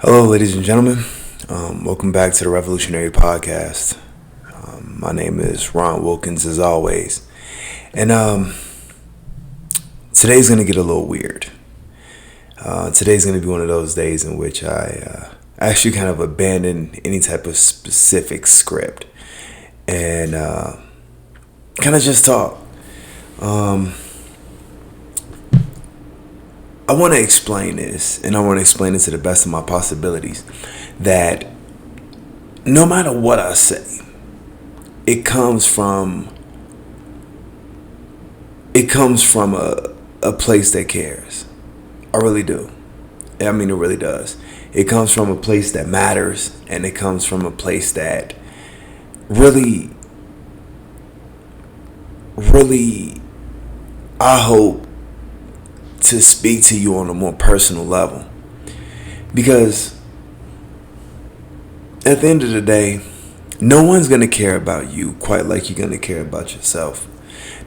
Hello, ladies and gentlemen. Welcome back to the Revolutionary Podcast. My name is Ron Wilkins, as always. And today's going to get a little weird. Today's going to be one of those days in which I actually kind of abandon any type of specific script and kind of just talk. I want to explain this, and I want to explain it to the best of my possibilities, that no matter what I say, it comes from a place that cares. I really do. I mean, it really does. It comes from a place that matters, and it comes from a place that really, I hope to speak to you on a more personal level. Because at the end of the day, no one's going to care about you quite like you're going to care about yourself.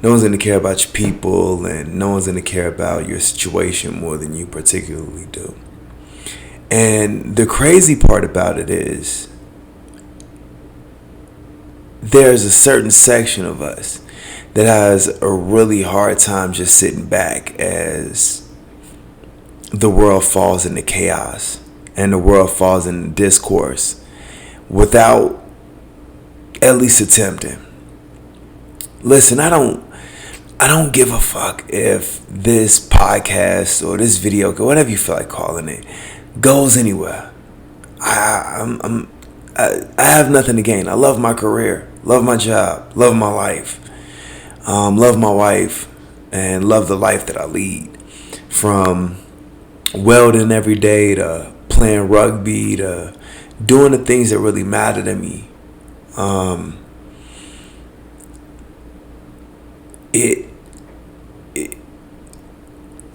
No one's going to care about your people, and no one's going to care about your situation more than you particularly do. And the crazy part about it is there's a certain section of us that has a really hard time just sitting back as the world falls into chaos and the world falls into discourse without at least attempting. Listen, I don't give a fuck if this podcast or this video, whatever you feel like calling it, goes anywhere. I have nothing to gain. I love my career, love my job, love my life. Love my wife, and love the life that I lead. From welding every day to playing rugby to doing the things that really matter to me. I'm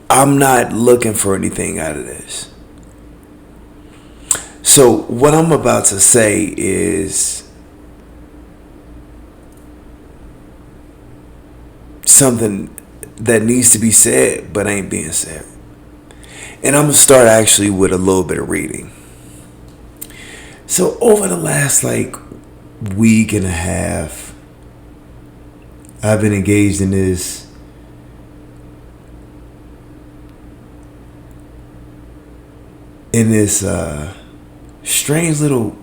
not looking for anything out of this. So what I'm about to say is something that needs to be said but ain't being said. And I'm gonna start actually with a little bit of reading. So over the last week and a half, I've been engaged in this strange little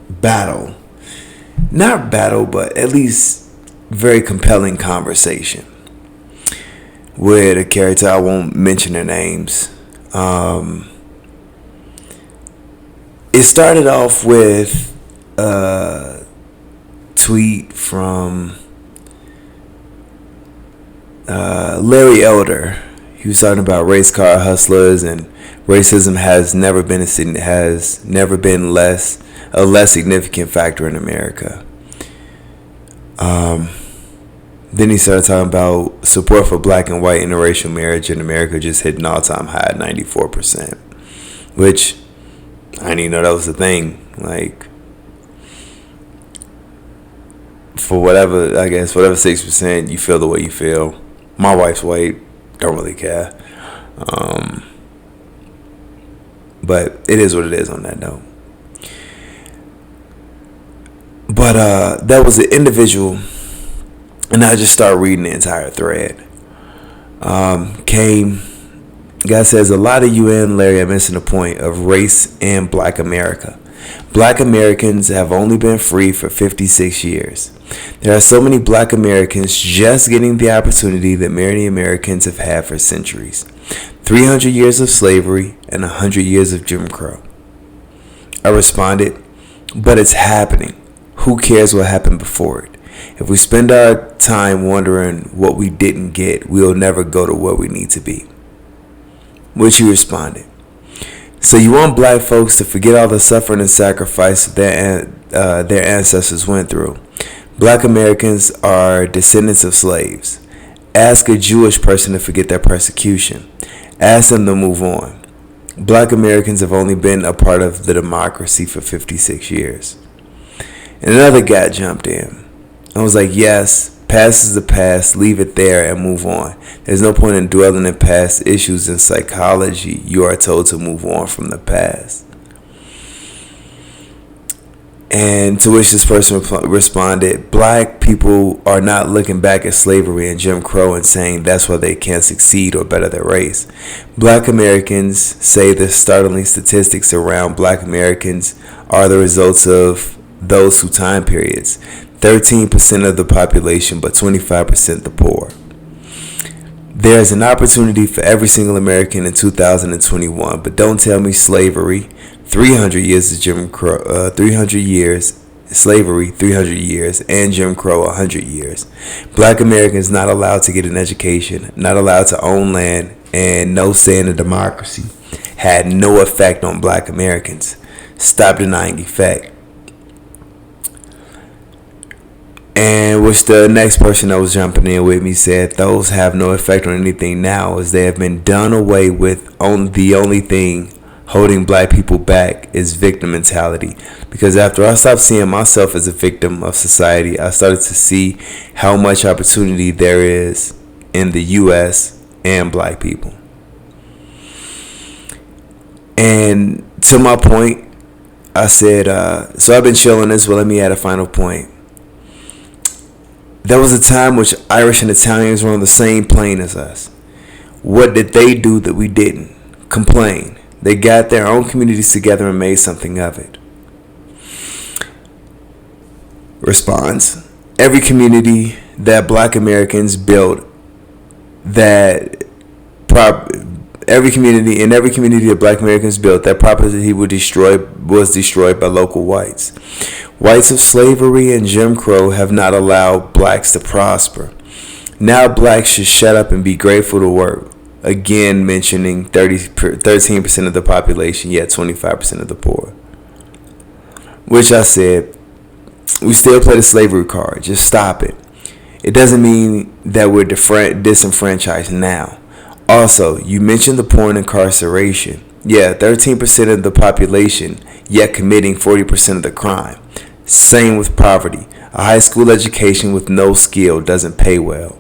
battle. Not battle, but at least very compelling conversation with a character. I won't mention their names. It started off with a tweet from Larry Elder. He was talking about race car hustlers, and racism has never been a less significant factor in America. Then he started talking about support for black and white interracial marriage in America just hit an all-time high at 94%, which I didn't even know that was a thing. For whatever 6% you feel the way you feel. My wife's white, don't really care. But it is what it is on that note. But that was an individual. And I just started reading the entire thread. Guy says, a lot of you and Larry are missing the point of race and black America. Black Americans have only been free for 56 years. There are so many black Americans just getting the opportunity that many Americans have had for centuries. 300 years of slavery and 100 years of Jim Crow. I responded, but it's happening. Who cares what happened before it? If we spend our time wondering what we didn't get, we'll never go to where we need to be. Which he responded, so you want black folks to forget all the suffering and sacrifice their ancestors went through. Black Americans are descendants of slaves. Ask a Jewish person to forget their persecution. Ask them to move on. Black Americans have only been a part of the democracy for 56 years. And another guy jumped in. I was like, yes, past is the past, leave it there and move on. There's no point in dwelling in past issues. In psychology, you are told to move on from the past. And to which this person responded, black people are not looking back at slavery and Jim Crow and saying that's why they can't succeed or better their race. Black Americans say the startling statistics around black Americans are the results of those two time periods. 13% of the population, but 25% the poor. There is an opportunity for every single American in 2021, but don't tell me slavery, 300 years of Jim Crow, 300 years, slavery, 300 years, and Jim Crow, 100 years. Black Americans not allowed to get an education, not allowed to own land, and no say in a democracy had no effect on black Americans. Stop denying effect. And which the next person that was jumping in with me said, those have no effect on anything now, as they have been done away with. The only thing holding black people back is victim mentality. Because after I stopped seeing myself as a victim of society, I started to see how much opportunity there is in the U.S. and black people. And to my point, I said, so I've been chilling this, but let me add a final point. There was a time which Irish and Italians were on the same plane as us. What did they do that we didn't? Complain. They got their own communities together and made something of it. Response. Every community that black Americans built, every community that black Americans built, that property was destroyed by local whites. Whites of slavery and Jim Crow have not allowed blacks to prosper. Now blacks should shut up and be grateful to work. Again, mentioning 13% of the population, yet 25% of the poor. Which I said, we still play the slavery card. Just stop it. It doesn't mean that we're disenfranchised now. Also, you mentioned the poor and incarceration. Yeah, 13% of the population, yet committing 40% of the crime. Same with poverty. A high school education with no skill doesn't pay well.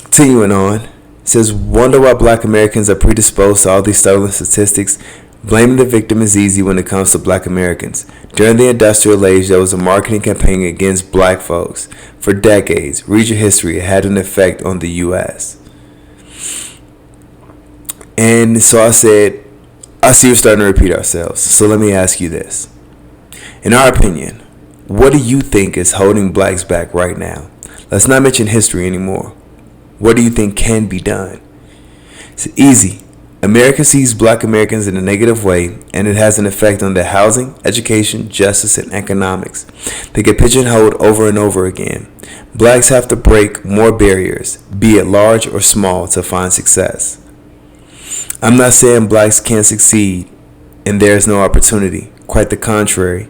Continuing on, it says, wonder why black Americans are predisposed to all these startling statistics. Blaming the victim is easy when it comes to black Americans. During the industrial age, there was a marketing campaign against black folks. For decades, read your history, it had an effect on the U.S. And so I said, I see we're starting to repeat ourselves. So let me ask you this. In our opinion, what do you think is holding blacks back right now? Let's not mention history anymore. What do you think can be done? It's easy. America sees black Americans in a negative way, and it has an effect on their housing, education, justice, and economics. They get pigeonholed over and over again. Blacks have to break more barriers, be it large or small, to find success. I'm not saying blacks can't succeed and there is no opportunity. Quite the contrary.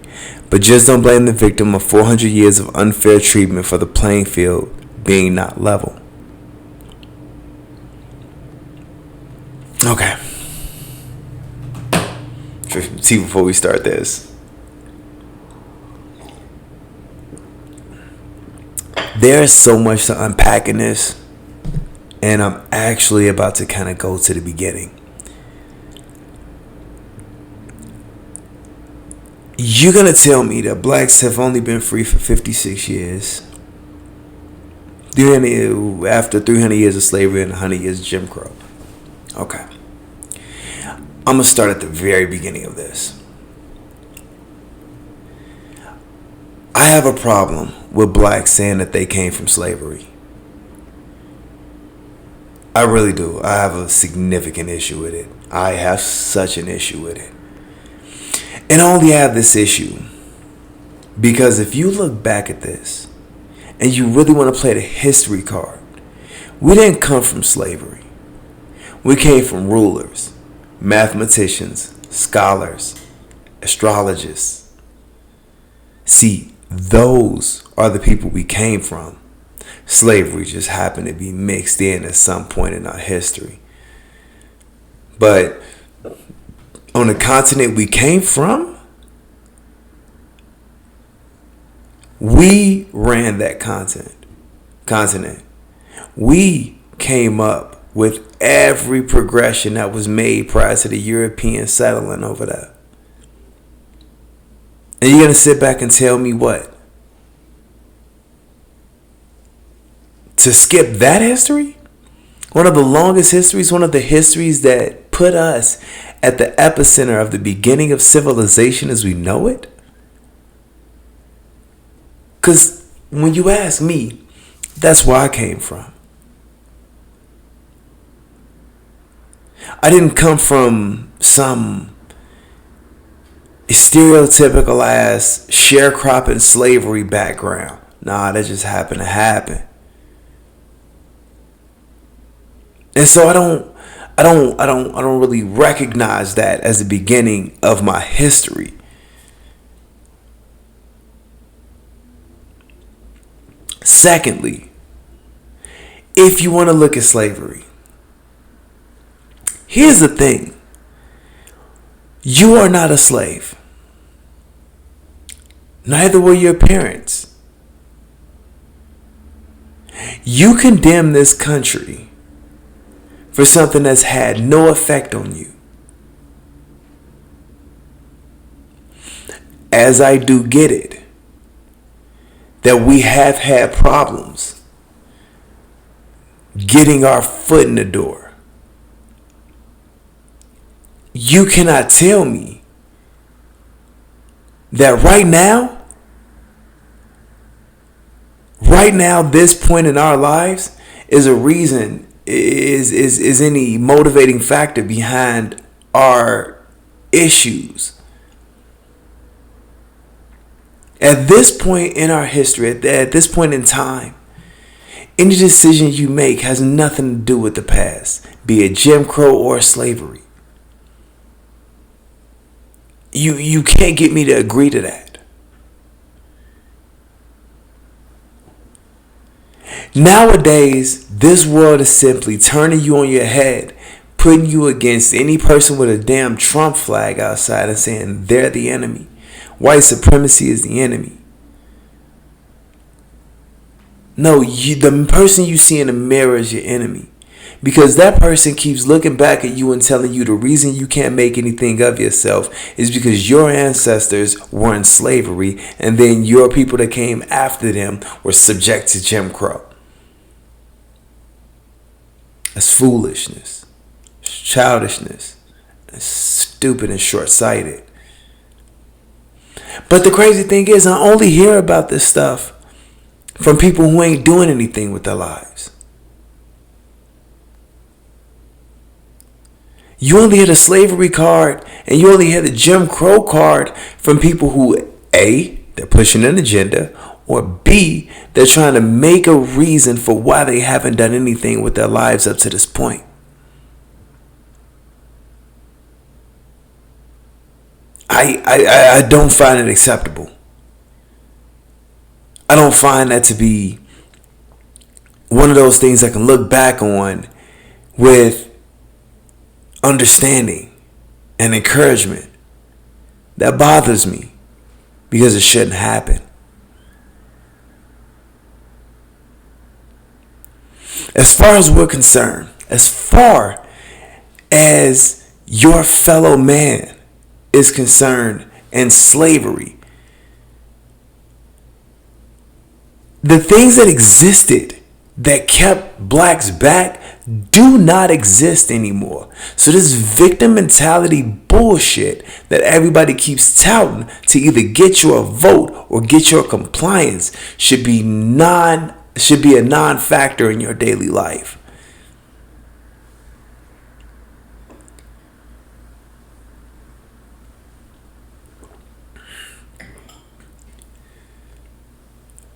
But just don't blame the victim of 400 years of unfair treatment for the playing field being not level. Okay. See, before we start this, there is so much to unpack in this, and I'm actually about to kind of go to the beginning. You're going to tell me that blacks have only been free for 56 years. After 300 years of slavery and 100 years of Jim Crow. Okay. I'm going to start at the very beginning of this. I have a problem with blacks saying that they came from slavery. I really do. I have a significant issue with it. I have such an issue with it. And I only have this issue because if you look back at this and you really want to play the history card, we didn't come from slavery. We came from rulers, mathematicians, scholars, astrologists. See, those are the people we came from. Slavery just happened to be mixed in at some point in our history. But on the continent we came from, we ran that continent. We came up with every progression that was made prior to the European settling over there. And you're going to sit back and tell me what? To skip that history? One of the longest histories, one of the histories that put us at the epicenter of the beginning of civilization as we know it? Because when you ask me, that's where I came from. I didn't come from some stereotypical ass sharecropping slavery background. Nah, that just happened to happen. And so I don't really recognize that as the beginning of my history. Secondly, if you want to look at slavery, here's the thing. You are not a slave. Neither were your parents. You condemn this country for something that's had no effect on you. As I do get it, that we have had problems getting our foot in the door. You cannot tell me that right now, this point in our lives is a reason, is any motivating factor behind our issues. At this point in our history, at this point in time, any decision you make has nothing to do with the past, be it Jim Crow or slavery. You can't get me to agree to that. Nowadays, this world is simply turning you on your head, putting you against any person with a damn Trump flag outside and saying they're the enemy. White supremacy is the enemy. No, the person you see in the mirror is your enemy. Because that person keeps looking back at you and telling you the reason you can't make anything of yourself is because your ancestors were in slavery and then your people that came after them were subject to Jim Crow. That's foolishness. It's childishness. It's stupid and short-sighted. But the crazy thing is, I only hear about this stuff from people who ain't doing anything with their lives. You only hear the slavery card and you only hear the Jim Crow card from people who, A, they're pushing an agenda, or B, they're trying to make a reason for why they haven't done anything with their lives up to this point. I don't find it acceptable. I don't find that to be one of those things I can look back on with understanding and encouragement. That bothers me because it shouldn't happen. As far as we're concerned, as far as your fellow man is concerned and slavery, the things that existed that kept blacks back do not exist anymore. So this victim mentality bullshit that everybody keeps touting to either get your vote or get your compliance should be a non-factor in your daily life.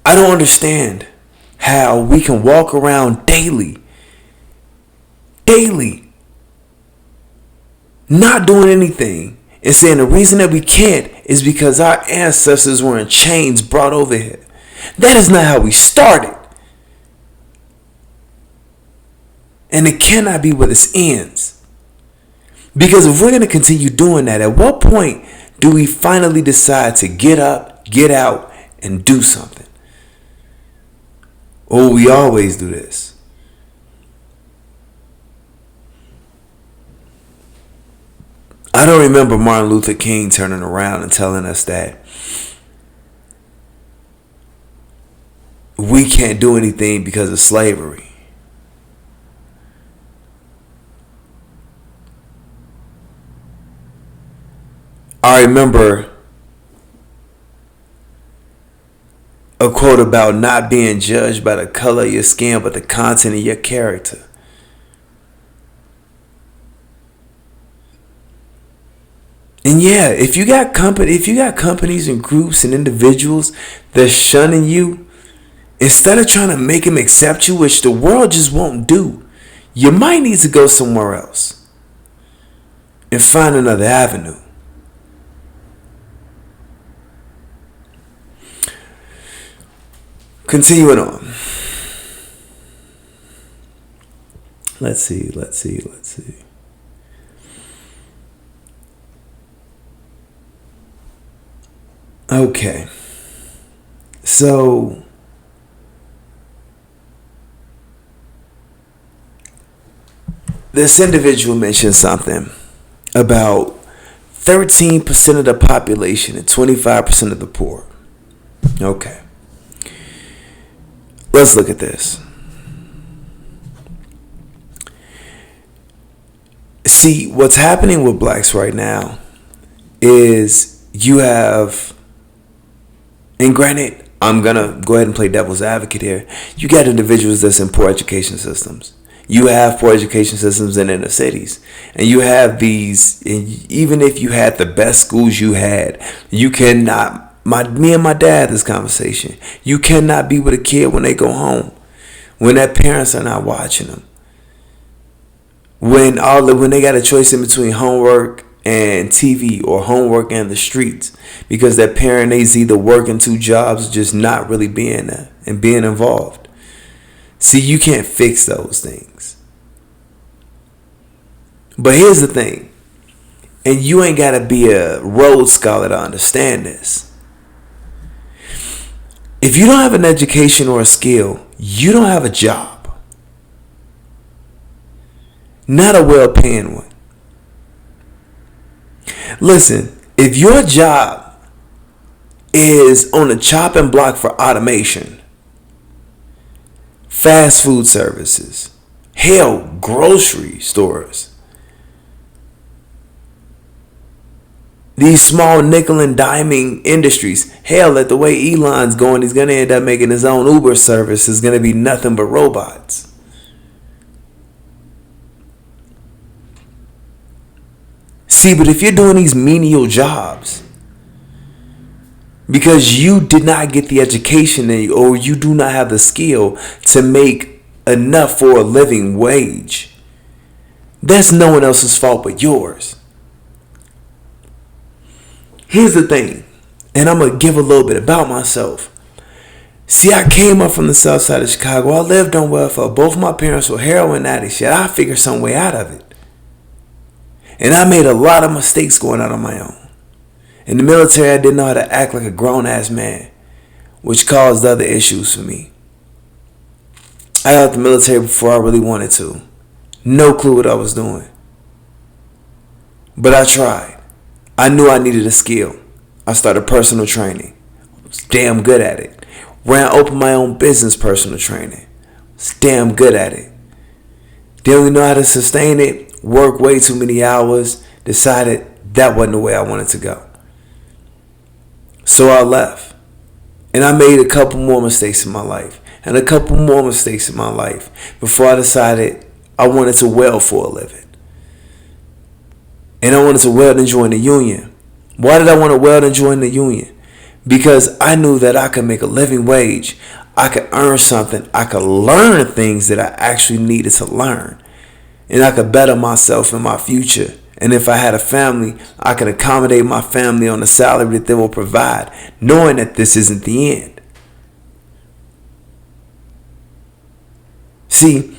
I don't understand how we can walk around daily, not doing anything and saying the reason that we can't is because our ancestors were in chains brought over here. That is not how we started. And it cannot be where this ends. Because if we're going to continue doing that, at what point do we finally decide to get up, get out, and do something? Oh, we always do this. I don't remember Martin Luther King turning around and telling us that we can't do anything because of slavery. I remember a quote about not being judged by the color of your skin, but the content of your character. And yeah, if you got companies and groups and individuals that's shunning you, instead of trying to make them accept you, which the world just won't do, you might need to go somewhere else and find another avenue. Continuing on. Let's see. Okay. So this individual mentioned something about 13% of the population and 25% of the poor. Okay. Let's look at this. See, what's happening with blacks right now is you have, and granted, I'm going to go ahead and play devil's advocate here. You got individuals that's in poor education systems. You have poor education systems in inner cities. And you have these, even if you had the best schools you had, you cannot, me and my dad had this conversation. You cannot be with a kid when they go home, when their parents are not watching them. When they got a choice in between homework and TV or homework and the streets, because that parent is either working two jobs or just not really being there and being involved. See, you can't fix those things. But here's the thing, and you ain't got to be a Rhodes Scholar to understand this. If you don't have an education or a skill, you don't have a job. Not a well-paying one. Listen, if your job is on the chopping block for automation, fast food services, hell, grocery stores, these small nickel and diming industries, hell, at the way Elon's going, he's going to end up making his own Uber service. It's going to be nothing but robots. See, but if you're doing these menial jobs because you did not get the education or you do not have the skill to make enough for a living wage, that's no one else's fault but yours. Here's the thing, and I'm going to give a little bit about myself. See, I came up from the south side of Chicago. I lived on welfare. Both my parents were heroin addicts. Shit, I figured some way out of it. And I made a lot of mistakes going out on my own. In the military, I didn't know how to act like a grown-ass man, which caused other issues for me. I got out the military before I really wanted to. No clue what I was doing. But I tried. I knew I needed a skill. I started personal training. I was damn good at it. Opened my own business, personal training. I was damn good at it. Didn't really know how to sustain it. Worked way too many hours. Decided that wasn't the way I wanted to go. So I left. And I made a couple more mistakes in my life. And a couple more mistakes in my life before I decided I wanted to weld for a living. And I wanted to weld and join the union. Why did I want to weld and join the union? Because I knew that I could make a living wage. I could earn something. I could learn things that I actually needed to learn. And I could better myself in my future. And if I had a family, I could accommodate my family on the salary that they will provide, knowing that this isn't the end. See,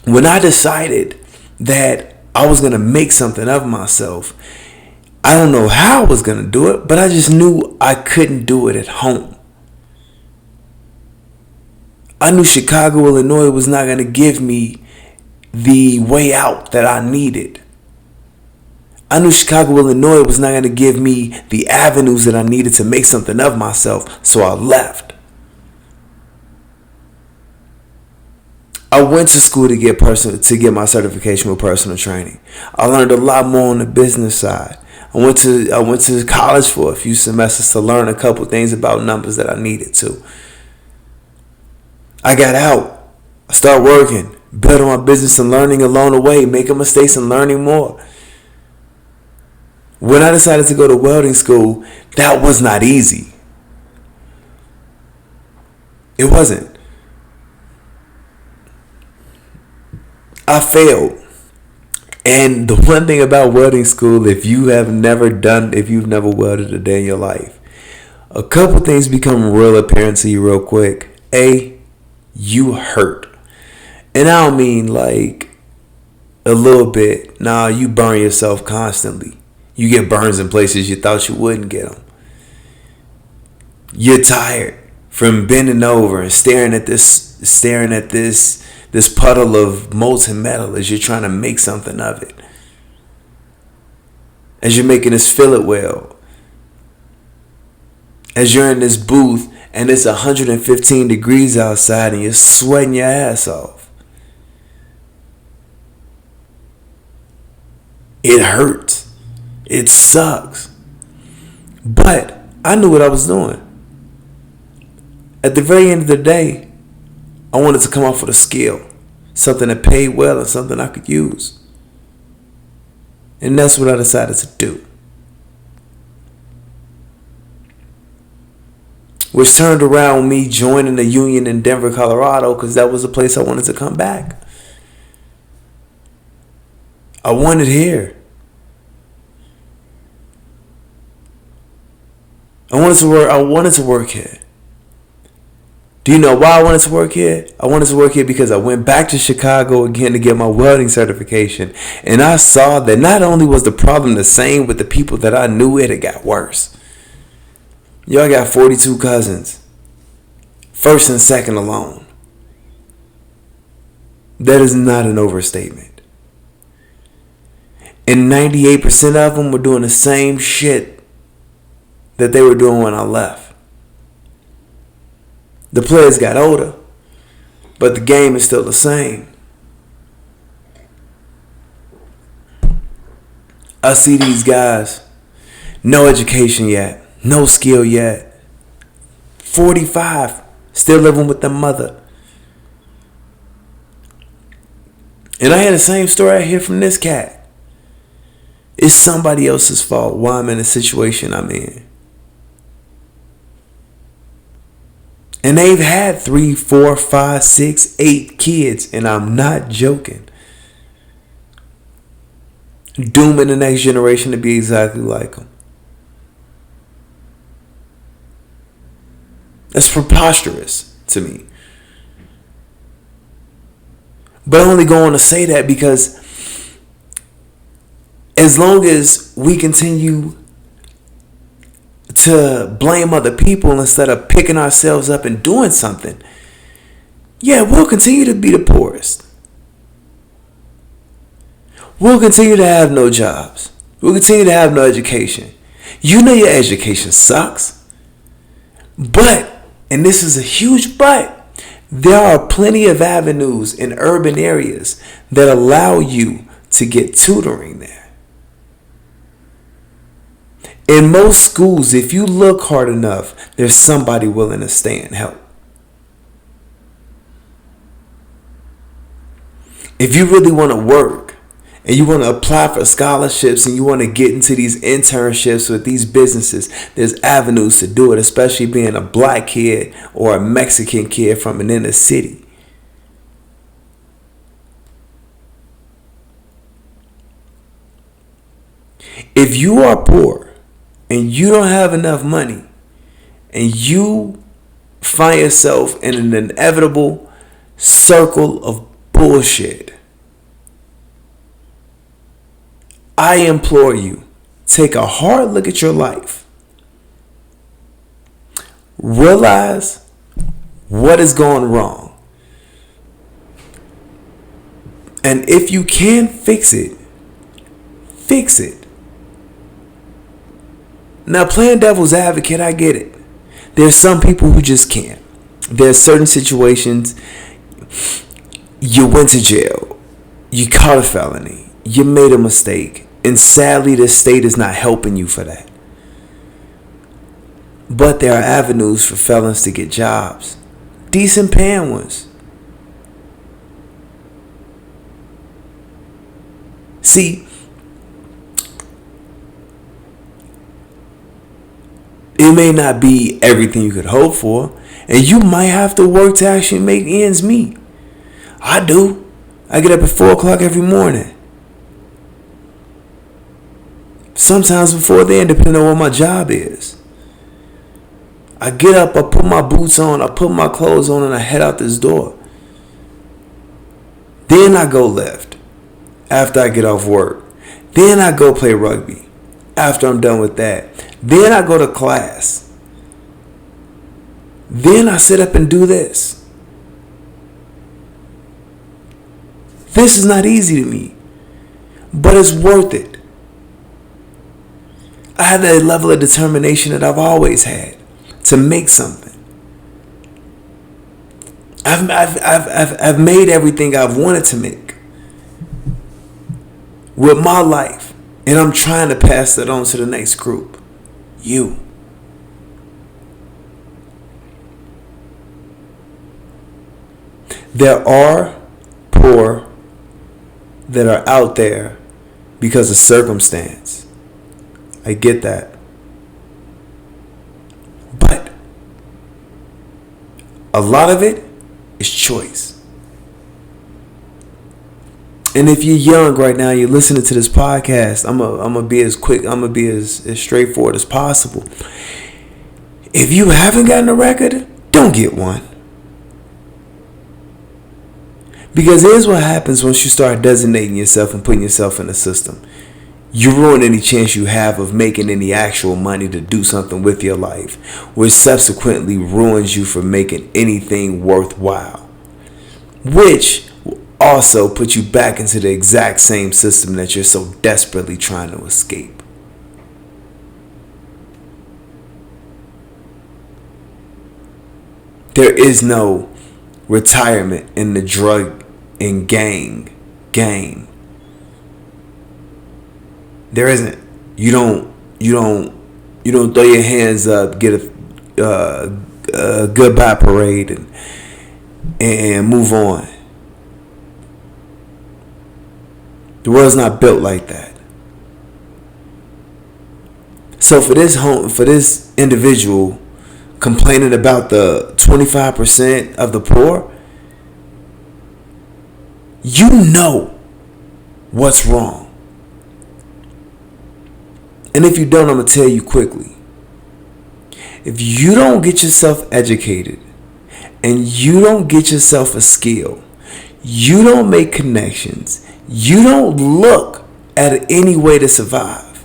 when I decided that I was going to make something of myself, I don't know how I was going to do it, but I just knew I couldn't do it at home. I knew Chicago, Illinois was not going to give me the way out that I needed. I knew Chicago, Illinois was not going to give me the avenues that I needed to make something of myself, so I left. I went to school to get my certification with personal training. I learned a lot more on the business side. I went to college for a few semesters to learn a couple things about numbers that I needed to. I got out. I started working, building my business and learning along the way, making mistakes and learning more. When I decided to go to welding school, that was not easy. It wasn't. I failed. And the one thing about welding school, if you've never welded a day in your life, a couple things become real apparent to you real quick. A, you hurt. And I don't mean like a little bit. Nah, you burn yourself constantly. You get burns in places you thought you wouldn't get them. You're tired from bending over and staring at this puddle of molten metal as you're trying to make something of it. As you're making this fillet weld. As you're in this booth and it's 115 degrees outside and you're sweating your ass off. It hurts. It sucks. But I knew what I was doing. At the very end of the day, I wanted to come off with a skill. Something that paid well and something I could use. And that's what I decided to do. Which turned around me joining the union in Denver, Colorado, because that was the place I wanted to come back. I wanted here. I wanted to work here. Do you know why I wanted to work here? I wanted to work here because I went back to Chicago again to get my welding certification. And I saw that not only was the problem the same with the people that I knew, it got worse. Y'all got 42 cousins. First and second alone. That is not an overstatement. And 98% of them were doing the same shit that they were doing when I left. The players got older, but the game is still the same. I see these guys, no education yet, no skill yet, 45, still living with their mother. And I had the same story I hear from this cat. It's somebody else's fault why I'm in the situation I'm in. And they've had 3, 4, 5, 6, 8 kids. And I'm not joking. Dooming the next generation to be exactly like them. That's preposterous to me. But I'm only going to say that because as long as we continue to blame other people instead of picking ourselves up and doing something, yeah, we'll continue to be the poorest. We'll continue to have no jobs. We'll continue to have no education. You know your education sucks. But, and this is a huge but, there are plenty of avenues in urban areas that allow you to get tutoring there. In most schools, if you look hard enough, there's somebody willing to stay and help. If you really want to work and you want to apply for scholarships and you want to get into these internships with these businesses, there's avenues to do it, especially being a black kid or a Mexican kid from an inner city. If you are poor, and you don't have enough money, and you find yourself in an inevitable circle of bullshit, I implore you, take a hard look at your life. Realize what is going wrong. And if you can fix it, fix it. Now, playing devil's advocate, I get it. There's some people who just can't. There's certain situations. You went to jail. You caught a felony. You made a mistake. And sadly, the state is not helping you for that. But there are avenues for felons to get jobs. Decent paying ones. See, it may not be everything you could hope for. And you might have to work to actually make ends meet. I do. I get up at 4 o'clock every morning. Sometimes before then, depending on what my job is. I get up, I put my boots on, I put my clothes on, and I head out this door. Then I go left after I get off work. Then I go play rugby after I'm done with that. Then I go to class. Then I sit up and do this. This is not easy to me, but it's worth it. I have that level of determination that I've always had to make something. I've made everything I've wanted to make with my life, and I'm trying to pass that on to the next group. You. There are poor that are out there because of circumstance. I get that. But a lot of it is choice. And if you're young right now, you're listening to this podcast, I'm gonna be as quick, I'm gonna be as straightforward as possible. If you haven't gotten a record, don't get one. Because here's what happens once you start designating yourself and putting yourself in the system. You ruin any chance you have of making any actual money to do something with your life, which subsequently ruins you from making anything worthwhile, which will also put you back into the exact same system that you're so desperately trying to escape. There is no retirement in the drug and gang game. There isn't. You don't throw your hands up, get a goodbye parade, and move on. The world's not built like that. So for this individual complaining about the 25% of the poor, you know what's wrong. And if you don't, I'm going to tell you quickly. If you don't get yourself educated and you don't get yourself a skill, you don't make connections, you don't look at any way to survive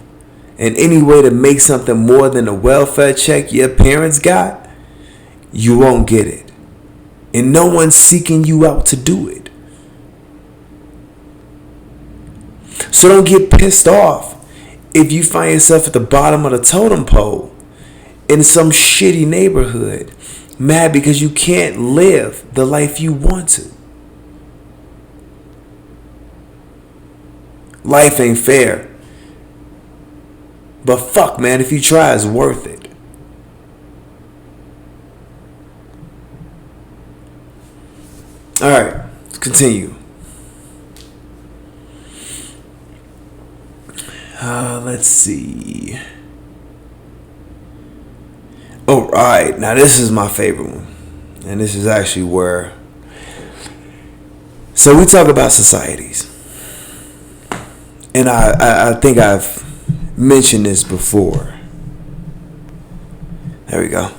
and any way to make something more than a welfare check your parents got, you won't get it. And no one's seeking you out to do it. So don't get pissed off if you find yourself at the bottom of the totem pole in some shitty neighborhood, mad because you can't live the life you want to. Life ain't fair. But fuck, man, if you try, it's worth it. Alright, let's continue. Let's see. Alright, now this is my favorite one. And this is actually where... So we talk about societies. And I think I've mentioned this before. There we go.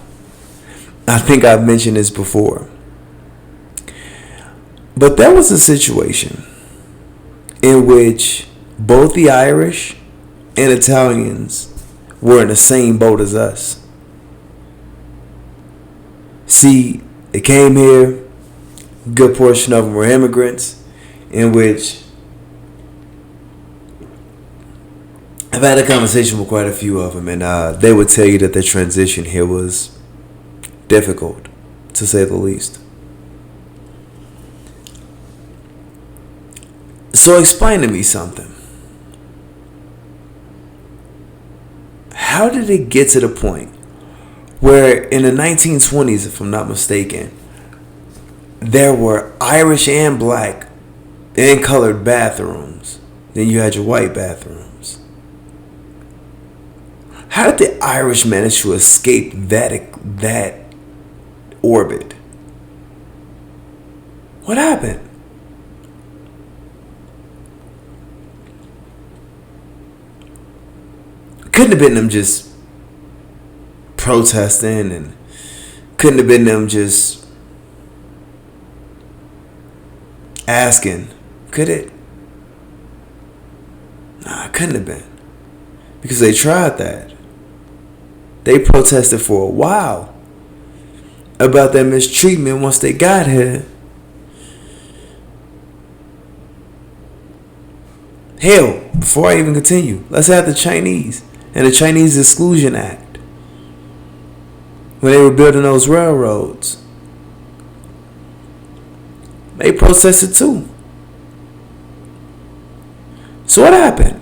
I think I've mentioned this before. But there was a situation in which both the Irish and Italians were in the same boat as us. See, they came here, a good portion of them were immigrants, in which I've had a conversation with quite a few of them, and they would tell you that the transition here was difficult, to say the least. So explain to me something. How did it get to the point where in the 1920s, if I'm not mistaken, there were Irish and black and colored bathrooms? Then you had your white bathrooms. How did the Irish manage to escape that orbit? What happened? Couldn't have been them just protesting, and couldn't have been them just asking, could it? Nah, it couldn't have been. Because they tried that. They protested for a while about that mistreatment once they got here. Hell, before I even continue, let's have the Chinese and the Chinese Exclusion Act. When they were building those railroads, they protested too. So what happened?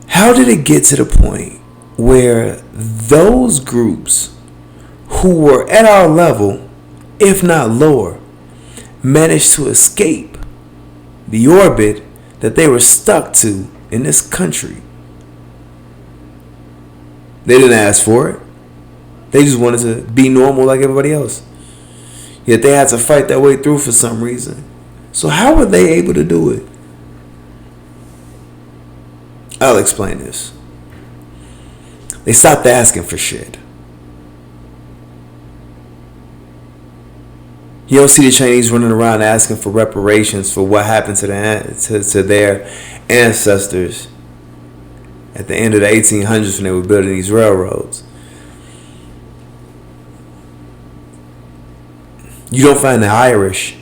How did it get to the point where those groups who were at our level, if not lower, managed to escape the orbit that they were stuck to in this country? They didn't ask for it. They just wanted to be normal like everybody else. Yet they had to fight their way through for some reason. So how were they able to do it? I'll explain this. They stopped asking for shit. You don't see the Chinese running around asking for reparations for what happened to their ancestors at the end of the 1800s when they were building these railroads. You don't find the Irish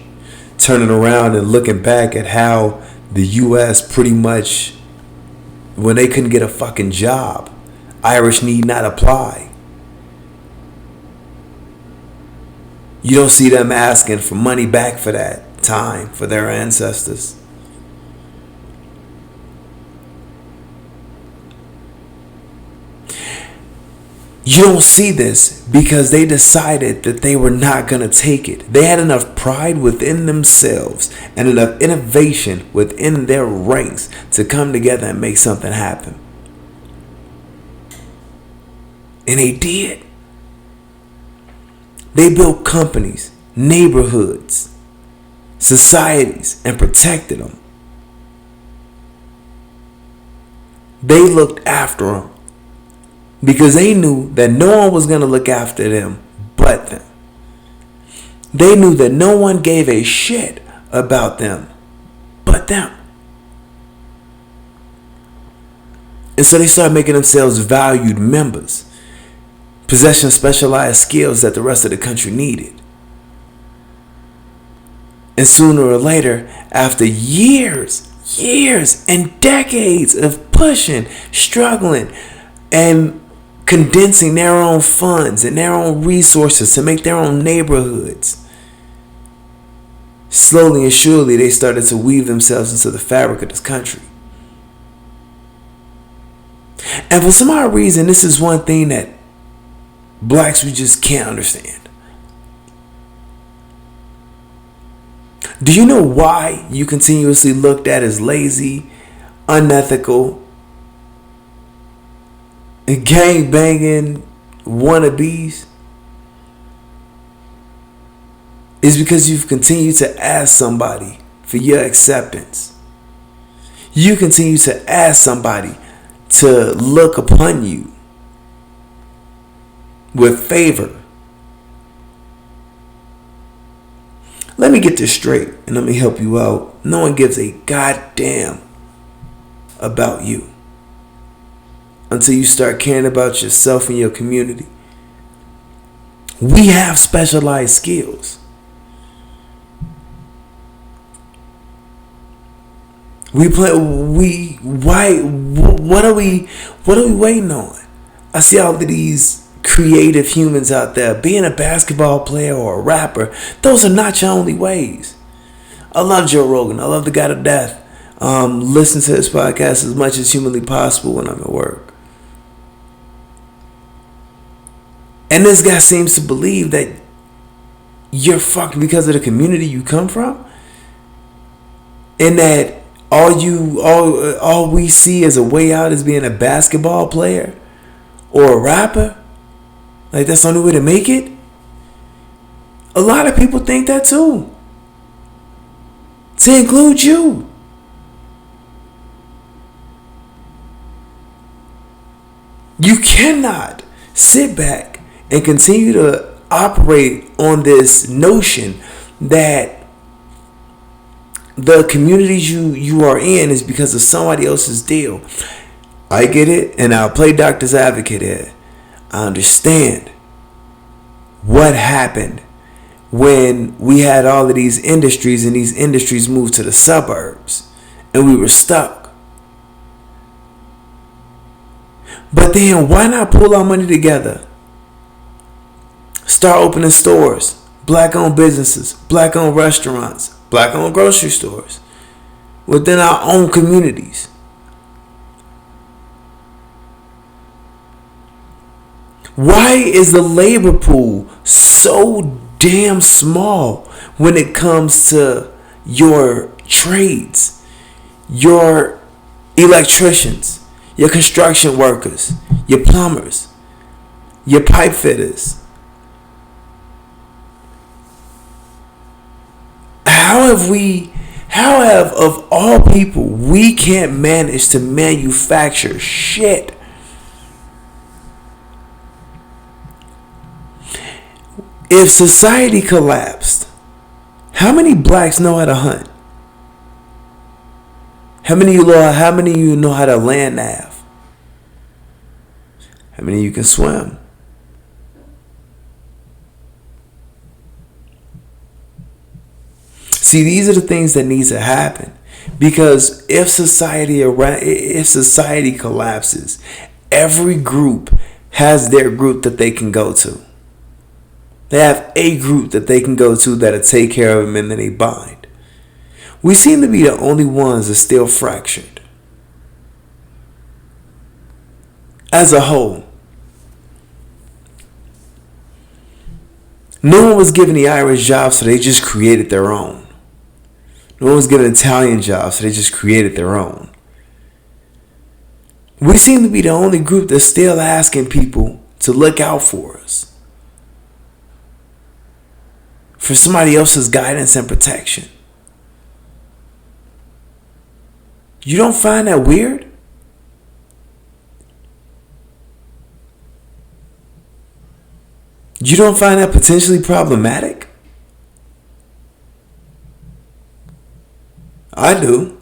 turning around and looking back at how the U.S. pretty much, when they couldn't get a fucking job, Irish need not apply. You don't see them asking for money back for that time for their ancestors. You don't see this because they decided that they were not going to take it. They had enough pride within themselves and enough innovation within their ranks to come together and make something happen. And they did. They built companies, neighborhoods, societies, and protected them. They looked after them because they knew that no one was going to look after them but them. They knew that no one gave a shit about them but them. And so they started making themselves valued members, possessing specialized skills that the rest of the country needed. And sooner or later, after years and decades of pushing, struggling, and condensing their own funds and their own resources to make their own neighborhoods, slowly and surely they started to weave themselves into the fabric of this country. And for some odd reason, this is one thing that blacks, we just can't understand. Do you know why you continuously looked at as lazy, unethical, and gang-banging wannabes? It's because you've continued to ask somebody for your acceptance. You continue to ask somebody to look upon you with favor. Let me get this straight and let me help you out. No one gives a goddamn about you until you start caring about yourself and your community. We have specialized skills. We play. We why? What are we? What are we waiting on? I see all of these creative humans out there. Being a basketball player or a rapper, those are not your only ways. I love Joe Rogan. I love the guy to death. Listen to his podcast as much as humanly possible when I'm at work. And this guy seems to believe that you're fucked because of the community you come from, and that all we see as a way out is being a basketball player or a rapper. Like that's the only way to make it. A lot of people think that too. To include you. You cannot sit back and continue to operate on this notion that the communities you are in is because of somebody else's deal. I get it, and I'll play doctor's advocate here. I understand what happened when we had all of these industries and these industries moved to the suburbs and we were stuck. But then why not pull our money together? Start opening stores, black-owned businesses, black-owned restaurants, black-owned grocery stores within our own communities. Why is the labor pool so damn small when it comes to your trades, your electricians, your construction workers, your plumbers, your pipe fitters? How have of all people we can't manage to manufacture shit? If society collapsed, how many blacks know how to hunt? How many of you know how to land nav? How many of you can swim? See, these are the things that need to happen, because if society collapses, every group has their group that they can go to. They have a group that they can go to that'll take care of them, and then they bind. We seem to be the only ones that's still fractured. As a whole. No one was given the Irish job, so they just created their own. No one was given Italian jobs, so they just created their own. We seem to be the only group that's still asking people to look out for us, for somebody else's guidance and protection. You don't find that weird? You don't find that potentially problematic? I do.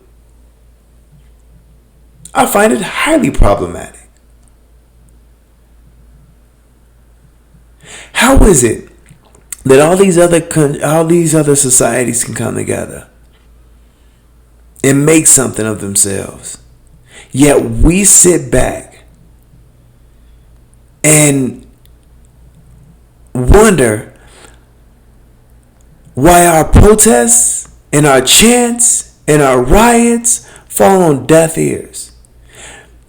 I find it highly problematic. How is it that all these other societies can come together and make something of themselves, yet we sit back and wonder why our protests and our chants and our riots fall on deaf ears?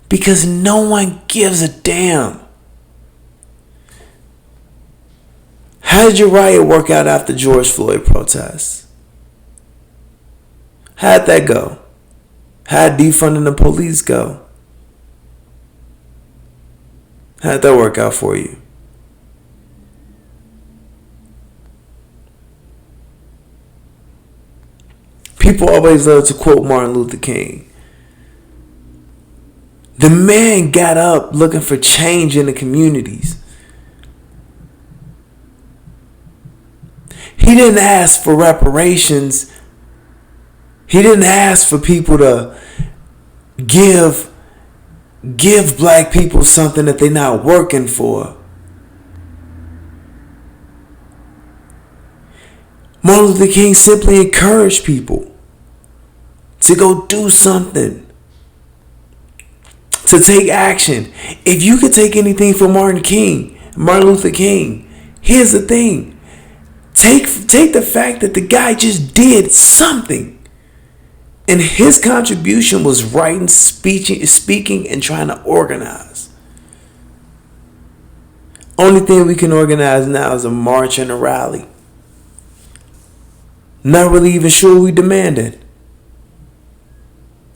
Because no one gives a damn. How did your riot work out after George Floyd protests? How'd that go? How'd defunding the police go? How'd that work out for you? People always love to quote Martin Luther King. The man got up looking for change in the communities. He didn't ask for reparations. He didn't ask for people to give black people something that they're not working for. Martin Luther King simply encouraged people to go do something, to take action. If you could take anything from Martin Luther King, here's the thing. Take the fact that the guy just did something. And his contribution was writing, speaking, and trying to organize. Only thing we can organize now is a march and a rally. Not really even sure what we demanded.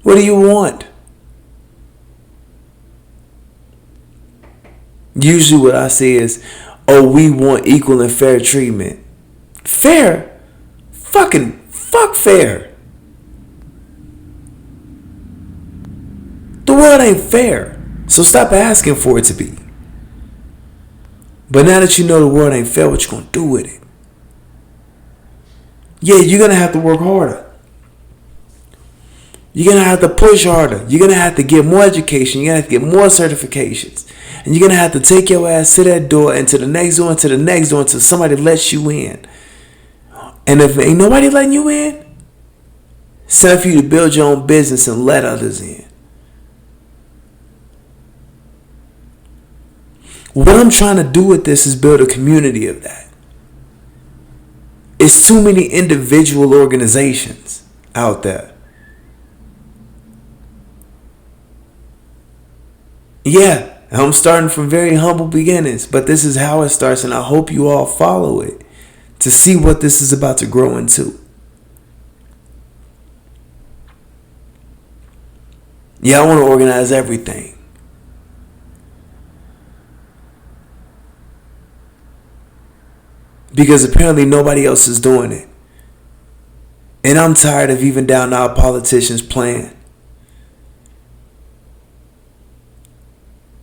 What do you want? Usually what I say is, oh, we want equal and fair treatment. Fair? Fuck fair. The world ain't fair, so stop asking for it to be. But now that you know the world ain't fair, what you gonna do with it? Yeah, you're gonna have to work harder. You're gonna have to push harder. You're gonna have to get more education. You're gonna have to get more certifications. And you're gonna have to take your ass to that door and to the next door and to the next door until somebody lets you in. And if ain't nobody letting you in, it's time for you to build your own business and let others in. What I'm trying to do with this is build a community of that. It's too many individual organizations out there. Yeah, I'm starting from very humble beginnings, but this is how it starts, and I hope you all follow it to see what this is about to grow into. Yeah, I want to organize everything. Because apparently nobody else is doing it. And I'm tired of even down our politicians playing.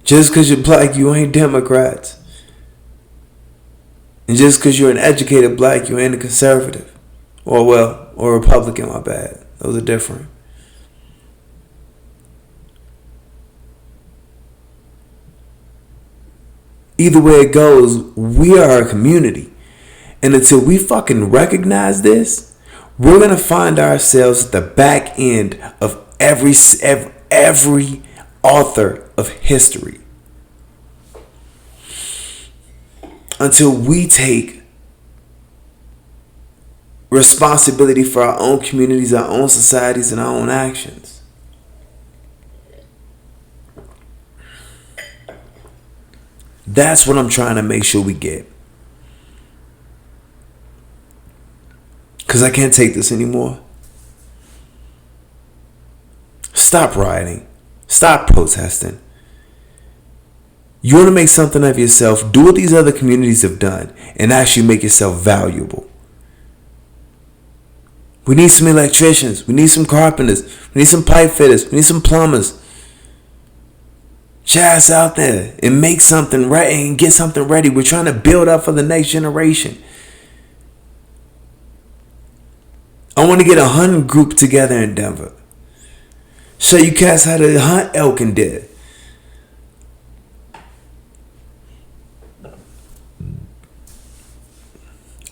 Just because you're black, you ain't Democrats. And just because you're an educated black, you ain't a conservative. Or Republican, my bad. Those are different. Either way it goes, we are a community. And until we fucking recognize this, we're going to find ourselves at the back end of every author of history. Until we take responsibility for our own communities, our own societies, and our own actions. That's what I'm trying to make sure we get. Because I can't take this anymore. Stop rioting. Stop protesting. You want to make something of yourself, do what these other communities have done, and actually make yourself valuable. We need some electricians. We need some carpenters. We need some pipe fitters. We need some plumbers. Jazz out there and make something ready and get something ready. We're trying to build up for the next generation. I want to get a hunting group together in Denver. Show you cats how to hunt elk and deer.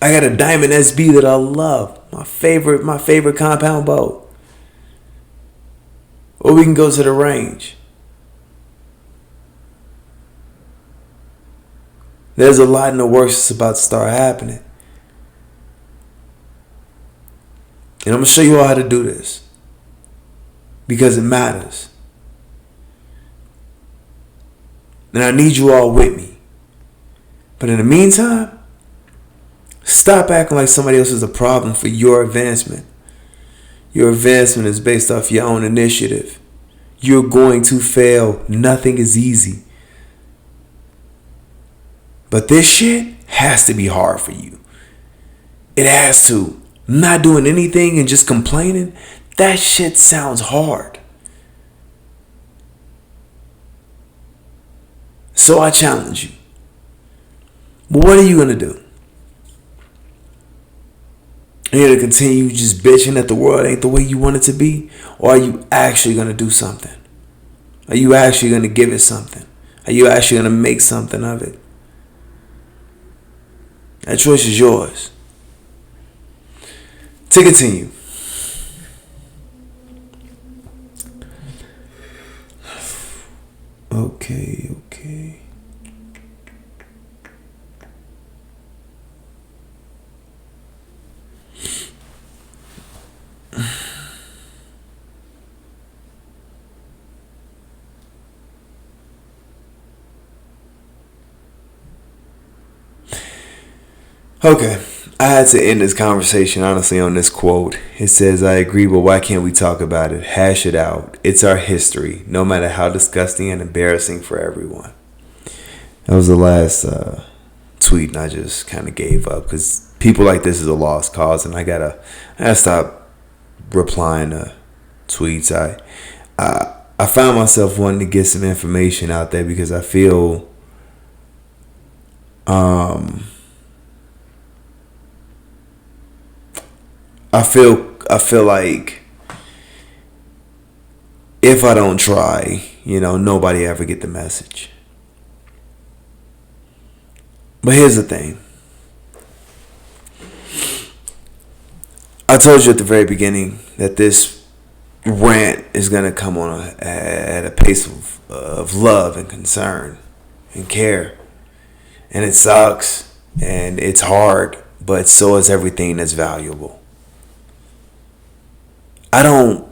I got a Diamond SB that I love. My favorite compound bow. Or we can go to the range. There's a lot in the works that's about to start happening. And I'm going to show you all how to do this. Because it matters. And I need you all with me. But in the meantime, stop acting like somebody else is a problem for your advancement. Your advancement is based off your own initiative. You're going to fail. Nothing is easy. But this shit has to be hard for you. It has to. Not doing anything and just complaining, that shit sounds hard. So I challenge you. But what are you going to do? Are you going to continue just bitching that the world ain't the way you want it to be? Or are you actually going to do something? Are you actually going to give it something? Are you actually going to make something of it? That choice is yours. To continue, Okay. Okay, I had to end this conversation honestly on this quote. It says, I agree, but why can't we talk about it? Hash it out. It's our history, no matter how disgusting and embarrassing for everyone. That was the last tweet, and I just kind of gave up because people like this is a lost cause, and I gotta stop replying to tweets. I found myself wanting to get some information out there because I feel I feel like if I don't try, nobody ever get the message. But here's the thing. I told you at the very beginning that this rant is going to come on at a pace of love and concern and care. And it sucks and it's hard, but so is everything that's valuable. I don't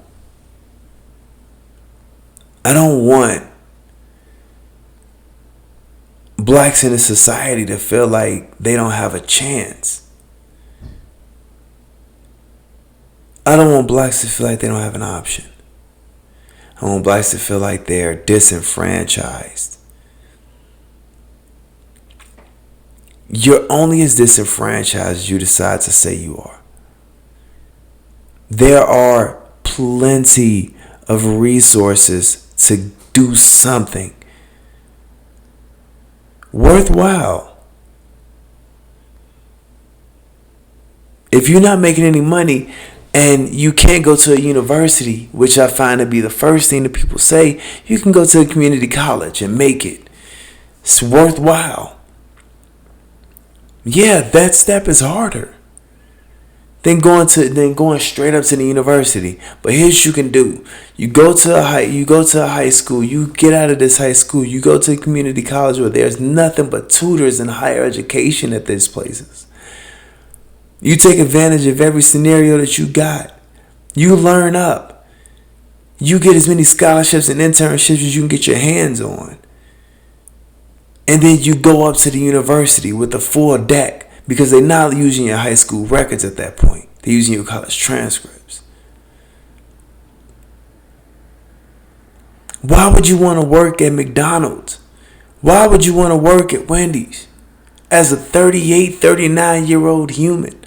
want blacks in a society to feel like they don't have a chance. I don't want blacks to feel like they don't have an option. I want blacks to feel like they're disenfranchised. You're only as disenfranchised as you decide to say you are. There are plenty of resources to do something worthwhile. If you're not making any money and you can't go to a university, which I find to be the first thing that people say, you can go to a community college and make it. It's worthwhile. Yeah, that step is harder than going straight up to the university. But here's what you can do. You go to a high school, you get out of this high school, you go to a community college where there's nothing but tutors and higher education at these places. You take advantage of every scenario that you got. You learn up. You get as many scholarships and internships as you can get your hands on. And then you go up to the university with a full deck because they're not using your high school records at that point. They're using your college transcripts. Why would you want to work at McDonald's? Why would you want to work at Wendy's as a 38, 39-year-old human?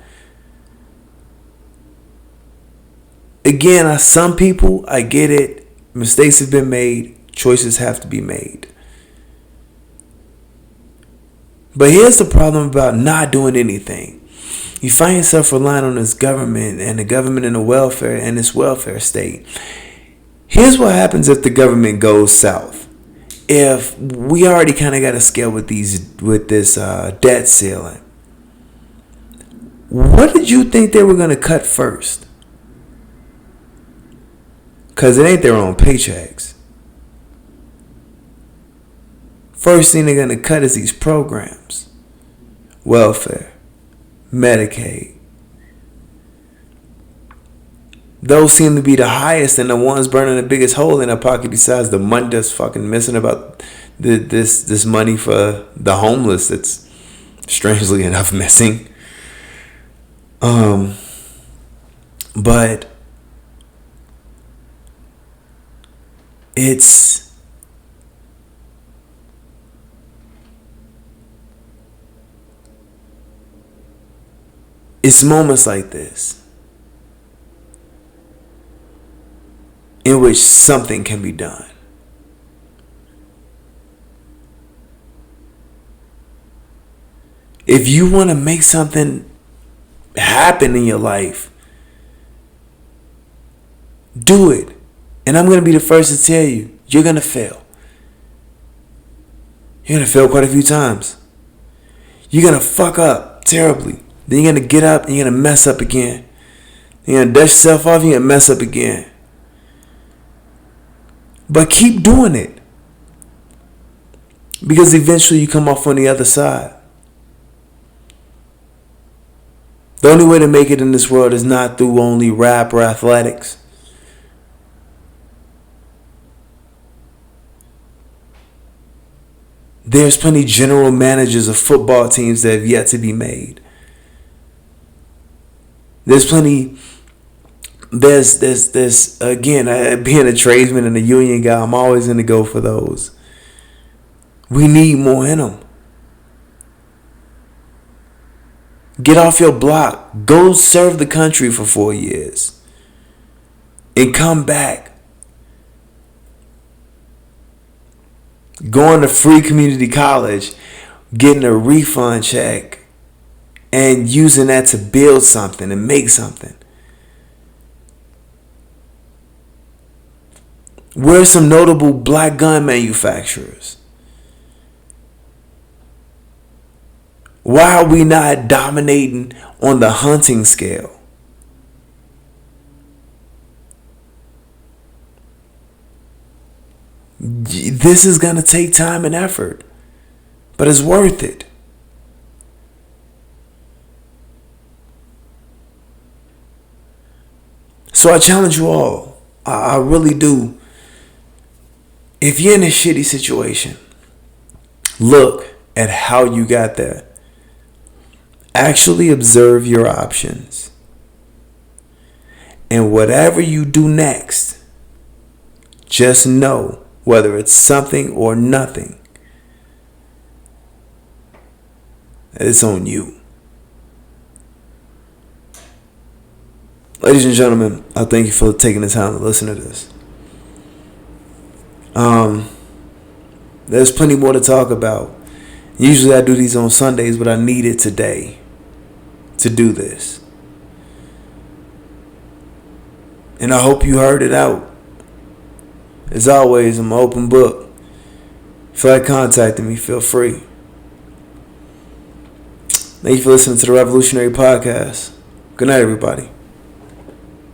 Again, some people, I get it. Mistakes have been made. Choices have to be made. But here's the problem about not doing anything. You find yourself relying on this government and the government and the welfare and this welfare state. Here's what happens if the government goes south. If we already kind of got a scale with this debt ceiling. What did you think they were going to cut first? Because it ain't their own paychecks. First thing they're going to cut is these programs. Welfare. Medicaid. Those seem to be the highest and the ones burning the biggest hole in their pocket besides the money that's fucking missing about this money for the homeless that's strangely enough missing. But it's moments like this in which something can be done. If you want to make something happen in your life, do it. And I'm going to be the first to tell you, you're going to fail. You're going to fail quite a few times. You're going to fuck up terribly. Then you're going to get up and you're going to mess up again. You're going to dust yourself off and you're going to mess up again. But keep doing it. Because eventually you come off on the other side. The only way to make it in this world is not through only rap or athletics. There's plenty general managers of football teams that have yet to be made. There's plenty. There's again, being a tradesman and a union guy, I'm always going to go for those. We need more in them. Get off your block. Go serve the country for 4 years. And come back. Going to free community college, getting a refund check, and using that to build something and make something. Where's some notable black gun manufacturers? Why are we not dominating on the hunting scale? This is going to take time and effort, but it's worth it. So I challenge you all. I really do. If you're in a shitty situation, look at how you got there. Actually observe your options. And whatever you do next, just know, whether it's something or nothing, it's on you. Ladies and gentlemen, I thank you for taking the time to listen to this. There's plenty more to talk about. Usually I do these on Sundays, but I needed today to do this. And I hope you heard it out. As always, I'm an open book. If you feel like contacting me, feel free. Thank you for listening to the Revolutionary Podcast. Good night, everybody.